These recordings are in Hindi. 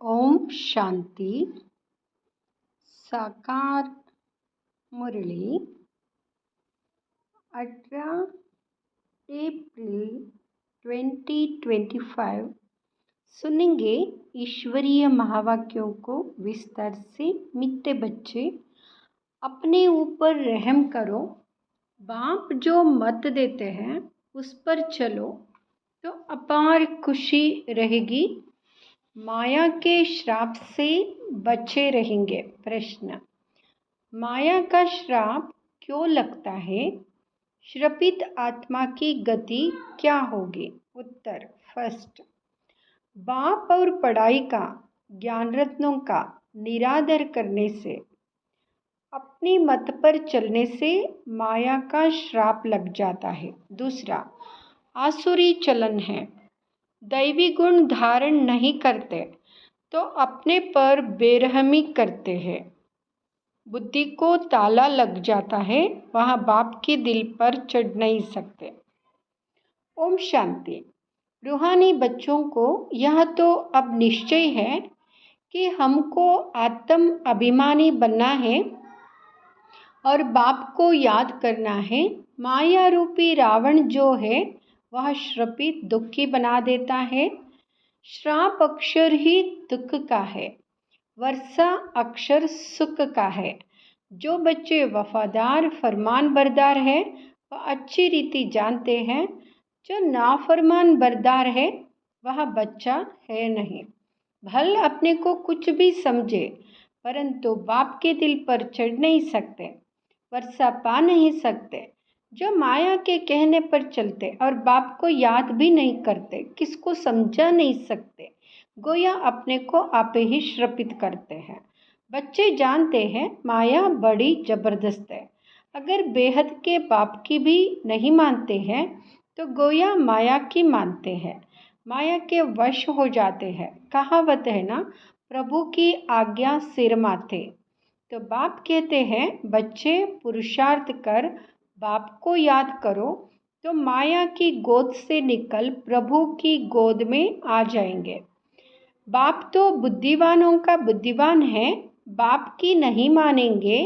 ओम शांति। साकार मुरली 18 अप्रैल 2025 सुनेंगे ईश्वरीय महावाक्यों को विस्तार से। मित्ते बच्चे, अपने ऊपर रहम करो। बाप जो मत देते हैं उस पर चलो तो अपार खुशी रहेगी। माया के श्राप से बचे रहेंगे। प्रश्न: माया का श्राप क्यों लगता है? श्रपित आत्मा की गति क्या होगी? उत्तर: फर्स्ट, बाप और पढ़ाई का, ज्ञान रत्नों का निरादर करने से, अपनी मत पर चलने से माया का श्राप लग जाता है। दूसरा, आसुरी चलन है, दैवी गुण धारण नहीं करते तो अपने पर बेरहमी करते हैं, बुद्धि को ताला लग जाता है, वहाँ बाप के दिल पर चढ़ नहीं सकते। ओम शांति। रूहानी बच्चों को यह तो अब निश्चय है कि हमको आत्म अभिमानी बनना है और बाप को याद करना है। माया रूपी रावण जो है वह श्रपित दुखी बना देता है। श्राप अक्षर ही दुख का है, वर्षा अक्षर सुख का है। जो बच्चे वफादार फरमान बरदार है वह अच्छी रीति जानते हैं, जो नाफरमान बरदार है वह बच्चा है नहीं। भल अपने को कुछ भी समझे परंतु बाप के दिल पर चढ़ नहीं सकते, वर्षा पा नहीं सकते। जो माया के कहने पर चलते और बाप को याद भी नहीं करते, किसको समझा नहीं सकते, गोया अपने को आप ही श्रपित करते हैं। बच्चे जानते हैं माया बड़ी जबरदस्त है। अगर बेहद के बाप की भी नहीं मानते हैं तो गोया माया की मानते हैं, माया के वश हो जाते हैं। कहावत है ना, प्रभु की आज्ञा सिर माथे। तो बाप कहते हैं, बच्चे पुरुषार्थ कर बाप को याद करो तो माया की गोद से निकल प्रभु की गोद में आ जाएंगे। बाप तो बुद्धिवानों का बुद्धिमान है, बाप की नहीं मानेंगे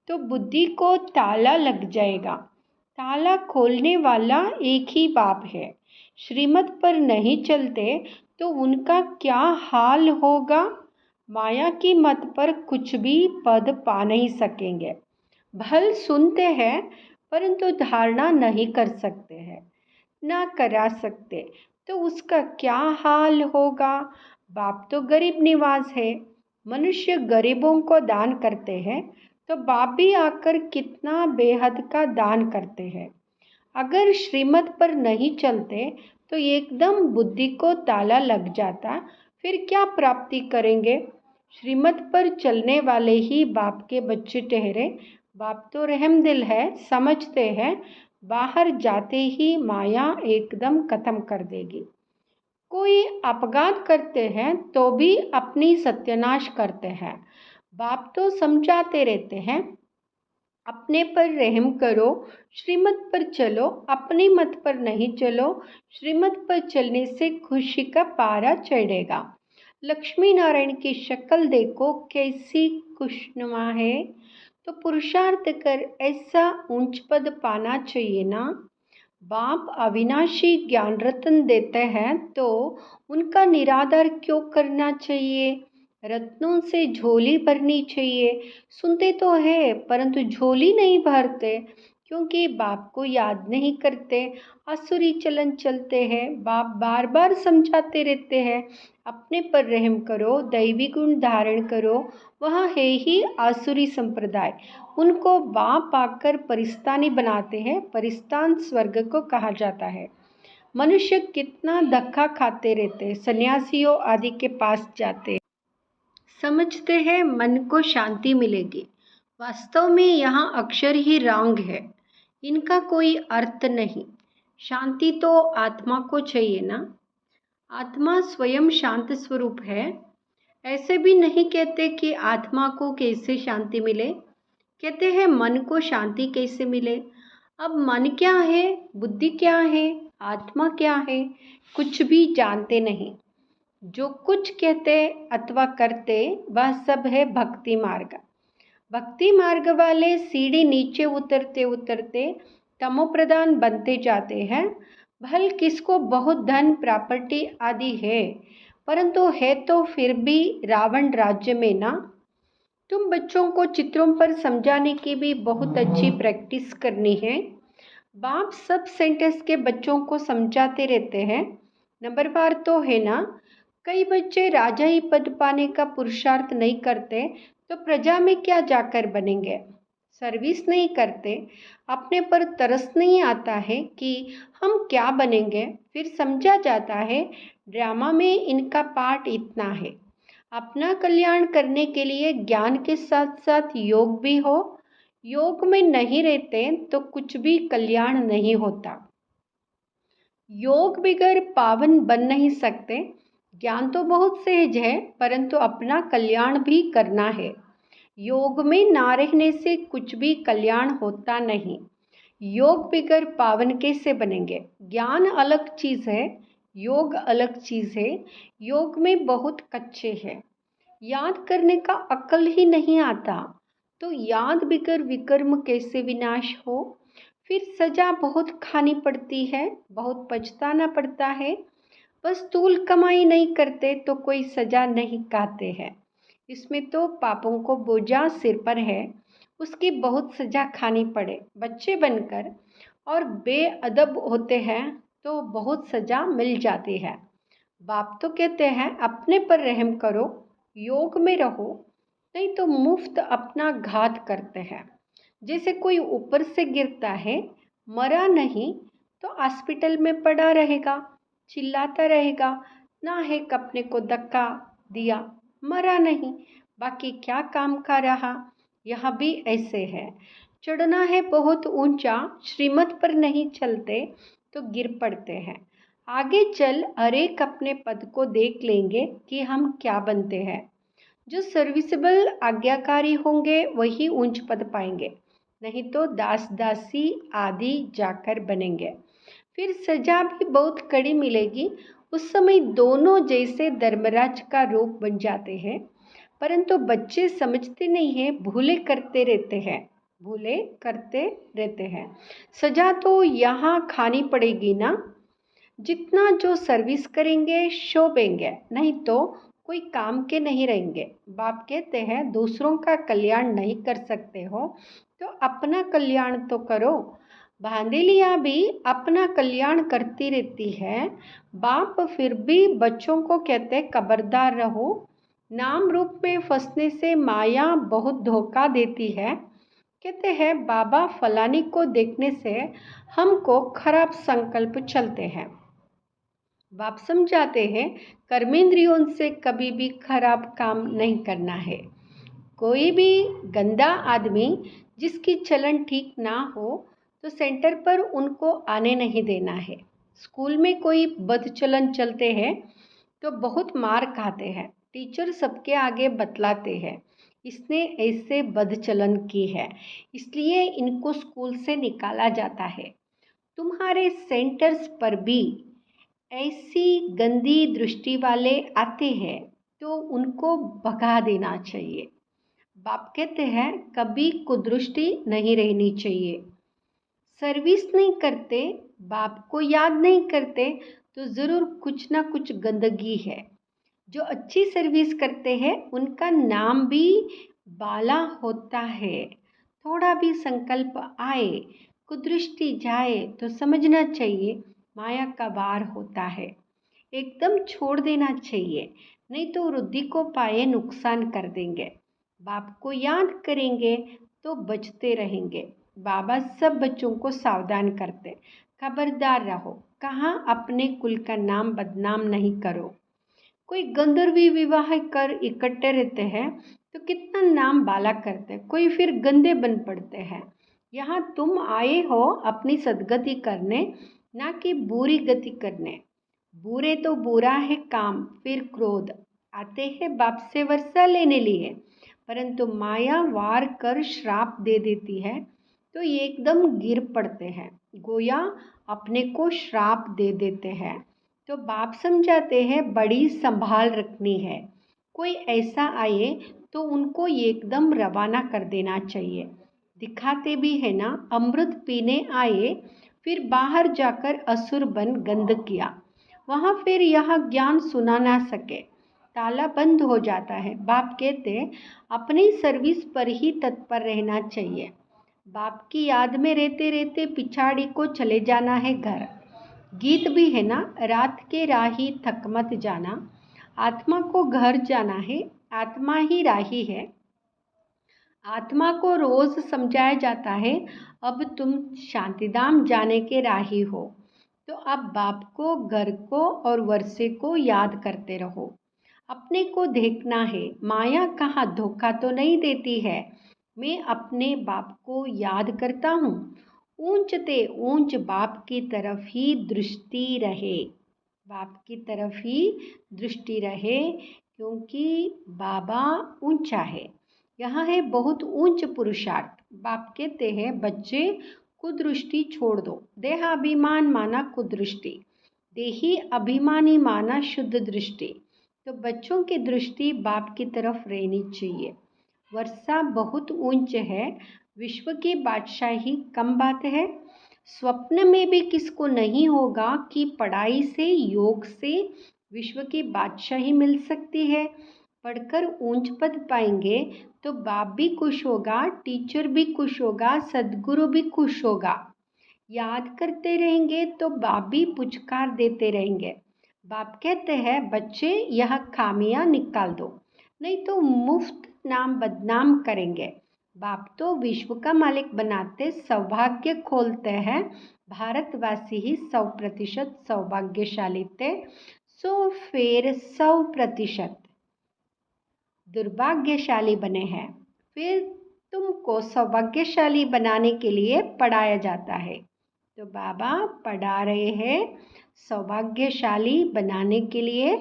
तो बुद्धि को ताला लग जाएगा। ताला खोलने वाला एक ही बाप है। श्रीमत पर नहीं चलते तो उनका क्या हाल होगा? माया की मत पर कुछ भी पद पा नहीं सकेंगे। भल सुनते हैं परंतु धारणा नहीं कर सकते हैं, ना करा सकते तो उसका क्या हाल होगा? बाप तो गरीब निवास है। मनुष्य गरीबों को दान करते हैं तो बाप भी आकर कितना बेहद का दान करते हैं। अगर श्रीमत पर नहीं चलते तो एकदम बुद्धि को ताला लग जाता, फिर क्या प्राप्ति करेंगे? श्रीमत पर चलने वाले ही बाप के बच्चे ठहरे। बाप तो रहमदिल है, समझते हैं बाहर जाते ही माया एकदम खत्म कर देगी। कोई अपघात करते हैं तो भी अपनी सत्यानाश करते हैं। बाप तो समझाते रहते हैं, अपने पर रहम करो, श्रीमत पर चलो, अपनी मत पर नहीं चलो। श्रीमत पर चलने से खुशी का पारा चढ़ेगा। लक्ष्मी नारायण की शक्ल देखो कैसी खुशनुमा है, तो पुरुषार्थ कर ऐसा ऊंच पद पाना चाहिए ना। बाप अविनाशी ज्ञान रत्न देते हैं तो उनका निरादर क्यों करना चाहिए? रत्नों से झोली भरनी चाहिए। सुनते तो है परंतु झोली नहीं भरते, क्योंकि बाप को याद नहीं करते, आसुरी चलन चलते हैं। बाप बार बार समझाते रहते हैं, अपने पर रहम करो, दैवी गुण धारण करो। वह है ही आसुरी संप्रदाय, उनको बाप आकर परिस्तानी बनाते हैं। परिस्तान स्वर्ग को कहा जाता है। मनुष्य कितना धक्का खाते रहते, सन्यासियों आदि के पास जाते, समझते हैं मन को शांति मिलेगी। वास्तव में यहाँ अक्षर ही रॉन्ग है, इनका कोई अर्थ नहीं। शांति तो आत्मा को चाहिए ना। आत्मा स्वयं शांत स्वरूप है। ऐसे भी नहीं कहते कि आत्मा को कैसे शांति मिले, कहते हैं मन को शांति कैसे मिले। अब मन क्या है, बुद्धि क्या है, आत्मा क्या है, कुछ भी जानते नहीं। जो कुछ कहते अथवा करते वह सब है भक्ति मार्ग। भक्ति मार्ग वाले सीढ़ी नीचे उतरते उतरते तमोप्रधान बनते जाते हैं। भल किसको बहुत धन प्रॉपर्टी आदि है, परंतु है तो फिर भी रावण राज्य में ना। तुम बच्चों को चित्रों पर समझाने की भी बहुत अच्छी प्रैक्टिस करनी है। बाप सब सेंटेंस के बच्चों को समझाते रहते हैं। नंबरवार तो है ना। कई बच्चे राजा ही पद पाने का पुरुषार्थ नहीं करते तो प्रजा में क्या जाकर बनेंगे। सर्विस नहीं करते, अपने पर तरस नहीं आता है कि हम क्या बनेंगे। फिर समझा जाता है ड्रामा में इनका पार्ट इतना है। अपना कल्याण करने के लिए ज्ञान के साथ साथ योग भी हो। योग में नहीं रहते तो कुछ भी कल्याण नहीं होता। योग बिगर पावन बन नहीं सकते। ज्ञान तो बहुत सहज है, परंतु अपना कल्याण भी करना है। योग में ना रहने से कुछ भी कल्याण होता नहीं। योग बिगर पावन कैसे बनेंगे। ज्ञान अलग चीज है, योग अलग चीज है। योग में बहुत कच्चे हैं। याद करने का अक्ल ही नहीं आता, तो याद बिगर विकर्म कैसे विनाश हो। फिर सजा बहुत खानी पड़ती है, बहुत पछताना पड़ता है। बस तूल कमाई नहीं करते तो कोई सजा नहीं खाते हैं। इसमें तो पापों को बोझा सिर पर है, उसकी बहुत सजा खानी पड़े। बच्चे बनकर और बेअदब होते हैं तो बहुत सजा मिल जाती है। बाप तो कहते हैं अपने पर रहम करो, योग में रहो, नहीं तो मुफ्त अपना घात करते हैं। जैसे कोई ऊपर से गिरता है, मरा नहीं तो हॉस्पिटल में पड़ा रहेगा, चिल्लाता रहेगा, ना है अपने को धक्का दिया, मरा नहीं, बाकी क्या काम का रहा। यह भी ऐसे है। चढ़ना है बहुत ऊंचा, श्रीमत पर नहीं चलते तो गिर पड़ते हैं। आगे चल हर एक अपने पद को देख लेंगे कि हम क्या बनते हैं। जो सर्विसेबल आज्ञाकारी होंगे वही ऊंच पद पाएंगे, नहीं तो दास दासी आदि जाकर बनेंगे। फिर सजा भी बहुत कड़ी मिलेगी। उस समय दोनों जैसे धर्मराज का रूप बन जाते हैं, परंतु बच्चे समझते नहीं हैं, भूले करते रहते हैं, भूले करते रहते हैं। सजा तो यहाँ खानी पड़ेगी ना। जितना जो सर्विस करेंगे शोभेंगे, नहीं तो कोई काम के नहीं रहेंगे। बाप कहते हैं दूसरों का कल्याण नहीं कर सकते हो तो अपना कल्याण तो करो। बांदेलिया भी अपना कल्याण करती रहती है। बाप फिर भी बच्चों को कहते खबरदार रहो। नाम रूप में फंसने से माया बहुत धोखा देती है। कहते हैं बाबा फलानी को देखने से हमको खराब संकल्प चलते हैं। बाप समझाते हैं कर्मेंद्रियों से कभी भी खराब काम नहीं करना है। कोई भी गंदा आदमी जिसकी चलन ठीक ना हो तो सेंटर पर उनको आने नहीं देना है। स्कूल में कोई बदचलन चलते हैं तो बहुत मार खाते हैं। टीचर सबके आगे बतलाते हैं इसने ऐसे बदचलन की है, इसलिए इनको स्कूल से निकाला जाता है। तुम्हारे सेंटर्स पर भी ऐसी गंदी दृष्टि वाले आते हैं तो उनको भगा देना चाहिए। बाप कहते हैं कभी कुदृष्टि नहीं रहनी चाहिए। सर्विस नहीं करते, बाप को याद नहीं करते तो ज़रूर कुछ ना कुछ गंदगी है। जो अच्छी सर्विस करते हैं उनका नाम भी बाला होता है। थोड़ा भी संकल्प आए, कुदृष्टि जाए तो समझना चाहिए माया का वार होता है। एकदम छोड़ देना चाहिए, नहीं तो वृद्धि को पाए नुकसान कर देंगे। बाप को याद करेंगे तो बचते रहेंगे। बाबा सब बच्चों को सावधान करते, खबरदार रहो, कहाँ अपने कुल का नाम बदनाम नहीं करो। कोई गंधर्वी विवाह कर इकट्ठे रहते हैं तो कितना नाम बाला करते, कोई फिर गंदे बन पड़ते हैं। यहाँ तुम आए हो अपनी सदगति करने, ना कि बुरी गति करने। बुरे तो बुरा है काम, फिर क्रोध आते हैं बाप से वर्षा लेने लिए, परंतु माया वार कर श्राप दे देती है तो ये एकदम गिर पड़ते हैं, गोया अपने को श्राप दे देते हैं। तो बाप समझाते हैं बड़ी संभाल रखनी है। कोई ऐसा आए तो उनको एकदम रवाना कर देना चाहिए। दिखाते भी है ना, अमृत पीने आए फिर बाहर जाकर असुर बन गंध किया, वहाँ फिर यह ज्ञान सुना ना सके, ताला बंद हो जाता है। बाप कहते अपनी सर्विस पर ही तत्पर रहना चाहिए। बाप की याद में रहते रहते पिछाड़ी को चले जाना है घर। गीत भी है ना, रात के राही थक मत जाना, आत्मा को घर जाना है, आत्मा ही राही है। आत्मा को रोज समझाया जाता है अब तुम शांतिधाम जाने के राही हो। तो अब बाप को, घर को और वर्षे को याद करते रहो। अपने को देखना है, माया कहाँ धोखा तो नहीं देती है। मैं अपने बाप को याद करता हूँ। ऊंचते ऊंच बाप की तरफ ही दृष्टि रहे, बाप की तरफ ही दृष्टि रहे, क्योंकि बाबा ऊंचा है। यहाँ है बहुत ऊंच पुरुषार्थ। बाप कहते हैं बच्चे कुदृष्टि छोड़ दो। देहाभिमान माना कुदृष्टि, देही अभिमानी माना शुद्ध दृष्टि। तो बच्चों की दृष्टि बाप की तरफ रहनी चाहिए। वर्षा बहुत ऊंच है, विश्व की बादशाही कम बात है। स्वप्न में भी किसको नहीं होगा कि पढ़ाई से, योग से विश्व की बादशाही मिल सकती है। पढ़कर ऊंच पद पाएंगे तो बाप भी खुश होगा, टीचर भी खुश होगा, सदगुरु भी खुश होगा। याद करते रहेंगे तो बाप भी पुचकार देते रहेंगे। बाप कहते हैं बच्चे यह खामियां निकाल दो, नहीं तो मुफ्त नाम बदनाम करेंगे। बाप तो विश्व का मालिक बनाते सौभाग्य खोलते हैं। भारतवासी ही 100% सौभाग्यशाली थे, सो फिर 100% दुर्भाग्यशाली बने हैं। फिर तुमको सौभाग्यशाली बनाने के लिए पढ़ाया जाता है। तो बाबा पढ़ा रहे हैं सौभाग्यशाली बनाने के लिए,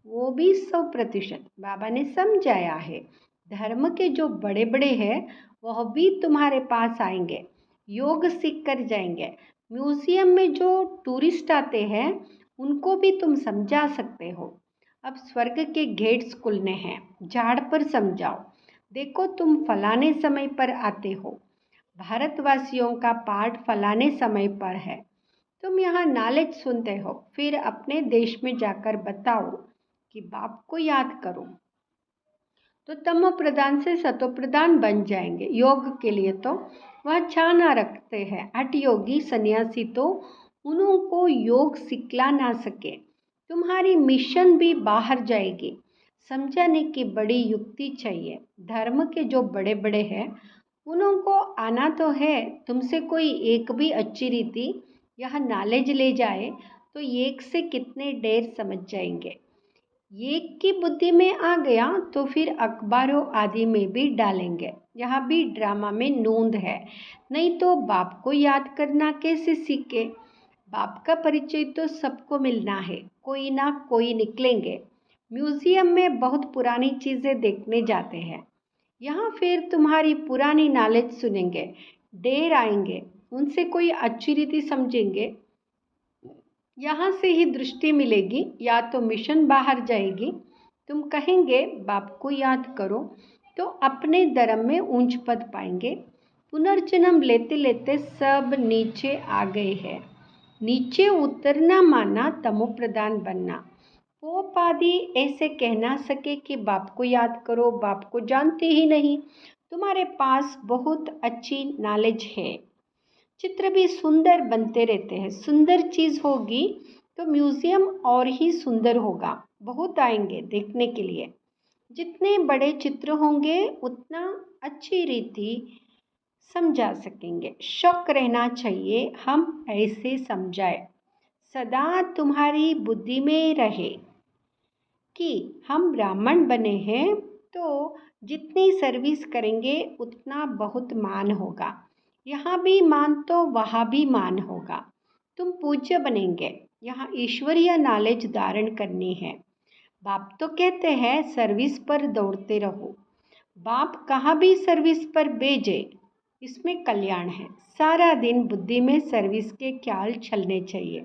वो भी 100%। बाबा ने समझाया है धर्म के जो बड़े बड़े हैं वह भी तुम्हारे पास आएंगे, योग सीख कर जाएंगे। म्यूजियम में जो टूरिस्ट आते हैं उनको भी तुम समझा सकते हो। अब स्वर्ग के गेट्स खुलने हैं, झाड़ पर समझाओ। देखो तुम फलाने समय पर आते हो, भारतवासियों का पाठ फलाने समय पर है। तुम यहाँ नॉलेज सुनते हो, फिर अपने देश में जाकर बताओ कि बाप को याद करो, तो तमो प्रधान से सतो प्रधान बन जाएंगे। योग के लिए तो वह छाना रखते हैं। हठ योगी सन्यासी तो उनको योग सिखला ना सके। तुम्हारी मिशन भी बाहर जाएगी। समझाने की बड़ी युक्ति चाहिए। धर्म के जो बड़े बड़े हैं उनको आना तो है। तुमसे कोई एक भी अच्छी रीति यह नॉलेज ले जाए तो एक से कितने ढेर समझ जाएंगे। एक की बुद्धि में आ गया तो फिर अखबारों आदि में भी डालेंगे। यहाँ भी ड्रामा में नूंद है, नहीं तो बाप को याद करना कैसे सीखे। बाप का परिचय तो सबको मिलना है, कोई ना कोई निकलेंगे। म्यूजियम में बहुत पुरानी चीज़ें देखने जाते हैं, यहाँ फिर तुम्हारी पुरानी नॉलेज सुनेंगे। ढेर आएंगे, उनसे कोई अच्छी रीति समझेंगे। यहाँ से ही दृष्टि मिलेगी, या तो मिशन बाहर जाएगी। तुम कहेंगे बाप को याद करो तो अपने धर्म में ऊंच पद पाएंगे। पुनर्जन्म लेते लेते सब नीचे आ गए हैं। नीचे उतरना माना तमो प्रधान बनना। पोप आदि ऐसे कह ना सके कि बाप को याद करो, बाप को जानते ही नहीं। तुम्हारे पास बहुत अच्छी नॉलेज है, चित्र भी सुंदर बनते रहते हैं। सुंदर चीज़ होगी तो म्यूज़ियम और ही सुंदर होगा। बहुत आएंगे देखने के लिए। जितने बड़े चित्र होंगे उतना अच्छी रीति समझा सकेंगे। शौक रहना चाहिए हम ऐसे समझाए, सदा तुम्हारी बुद्धि में रहे कि हम ब्राह्मण बने हैं तो जितनी सर्विस करेंगे उतना बहुत मान होगा। यहाँ भी मान तो वहाँ भी मान होगा। तुम पूज्य बनेंगे। यहाँ ईश्वरीय नॉलेज धारण करनी है। बाप तो कहते हैं सर्विस पर दौड़ते रहो। बाप कहाँ भी सर्विस पर भेजे, इसमें कल्याण है। सारा दिन बुद्धि में सर्विस के ख्याल चलने चाहिए।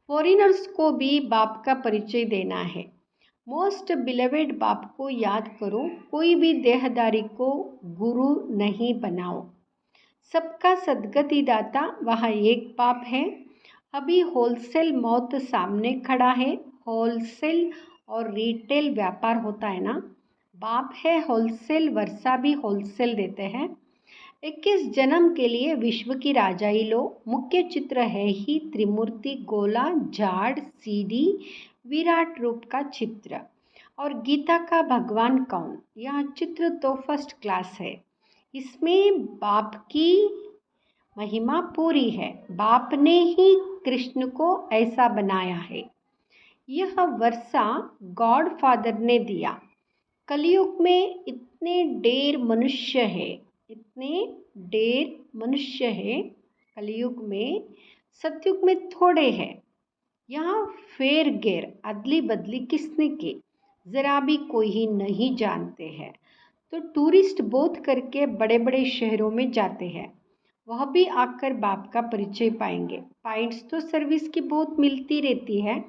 फॉरेनर्स को भी बाप का परिचय देना है। मोस्ट बिलवेड बाप को याद करो, कोई भी देहदारी को गुरु नहीं बनाओ। सबका सद्गति दाता वह एक बाप है। अभी होलसेल मौत सामने खड़ा है। होलसेल और रिटेल व्यापार होता है ना, बाप है होलसेल, वर्षा भी होलसेल देते हैं। 21 जन्म के लिए विश्व की राजाई लो। मुख्य चित्र है ही त्रिमूर्ति, गोला, झाड़, सीढ़ी, विराट रूप का चित्र। और गीता का भगवान कौन? यह चित्र तो फर्स्ट क्लास है। इसमें बाप की महिमा पूरी है। बाप ने ही कृष्ण को ऐसा बनाया है। यह वर्षा गॉड फादर ने दिया। कलयुग में इतने ढेर मनुष्य है, इतने ढेर मनुष्य है कलयुग में, सतयुग में थोड़े हैं। यहाँ फेर गेर अदली बदली किसने की, ज़रा भी कोई ही नहीं जानते हैं। तो टूरिस्ट बोध करके बड़े बड़े शहरों में जाते हैं, वह भी आकर बाप का परिचय पाएंगे। पॉइंट्स तो सर्विस की बहुत मिलती रहती है।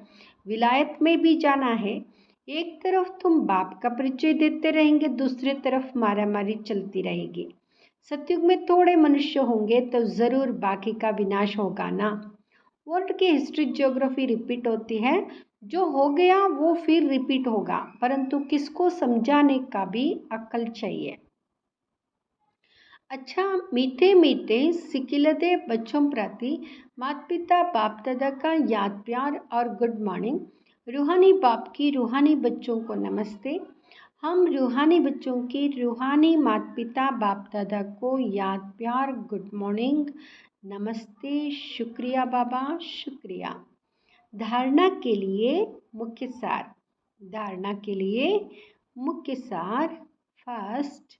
विलायत में भी जाना है, एक तरफ तुम बाप का परिचय देते रहेंगे, दूसरी तरफ मारामारी चलती रहेगी। सतयुग में थोड़े मनुष्य होंगे तो ज़रूर बाकी का विनाश होगा ना। वर्ल्ड की हिस्ट्री ज्योग्राफी रिपीट होती है, जो हो गया वो फिर रिपीट होगा, परंतु किसको समझाने का भी अक्ल चाहिए। अच्छा, मीठे मीठे सिकिलते बच्चों प्रति माता पिता बाप दादा का याद प्यार और गुड मॉर्निंग। रूहानी बाप की रूहानी बच्चों को नमस्ते। हम रूहानी बच्चों की रूहानी माता पिता बाप दादा को याद प्यार, गुड मॉर्निंग, नमस्ते, शुक्रिया बाबा, शुक्रिया। धारणा के लिए मुख्य सार। धारणा के लिए मुख्य सार। फर्स्ट,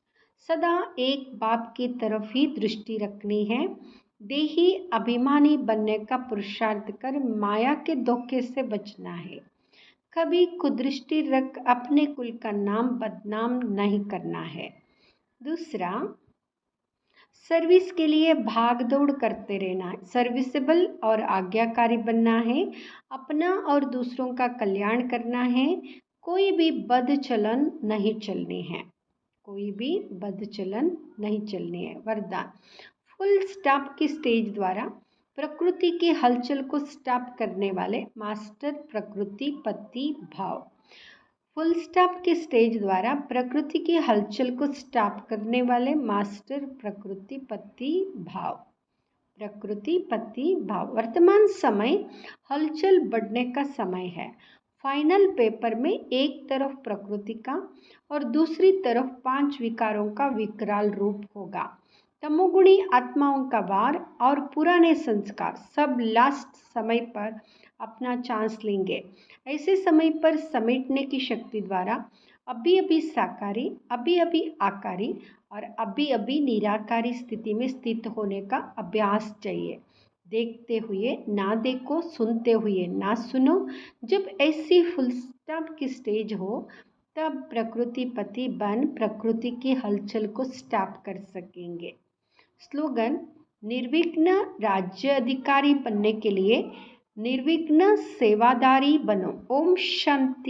सदा एक बाप की तरफ ही दृष्टि रखनी है। देही अभिमानी बनने का पुरुषार्थ कर माया के धोखे से बचना है। कभी कुदृष्टि रख अपने कुल का नाम बदनाम नहीं करना है। दूसरा, सर्विस के लिए भाग दौड़ करते रहना है। सर्विसेबल और आज्ञाकारी बनना है। अपना और दूसरों का कल्याण करना है। कोई भी बद चलन नहीं चलनी है। कोई भी बद चलन नहीं चलनी है। वरदान, फुल स्टॉप की स्टेज द्वारा प्रकृति की हलचल को स्टॉप करने वाले मास्टर प्रकृति पति भाव। फुल स्टॉप के स्टेज द्वारा प्रकृति की हलचल को स्टॉप करने वाले मास्टर प्रकृति पति भाव। प्रकृति पति भाव। वर्तमान समय हलचल बढ़ने का समय है। फाइनल पेपर में एक तरफ प्रकृति का और दूसरी तरफ 5 विकारों का विकराल रूप होगा। तमोगुणी आत्माओं का वार और पुराने संस्कार सब लास्ट समय पर अपना चांस लेंगे। ऐसे समय पर समेटने की शक्ति द्वारा अभी अभी साकारी, अभी अभी आकारी और अभी अभी निराकारी स्थिति में स्थित होने का अभ्यास चाहिए। देखते हुए ना देखो, सुनते हुए ना सुनो। जब ऐसी फुल स्टॉप की स्टेज हो तब प्रकृति पति बन प्रकृति की हलचल को स्टॉप कर सकेंगे। स्लोगन, निर्विघ्न राज्य अधिकारी बनने के लिए निर्विघ्न सेवादारी बनो। ओम शांति।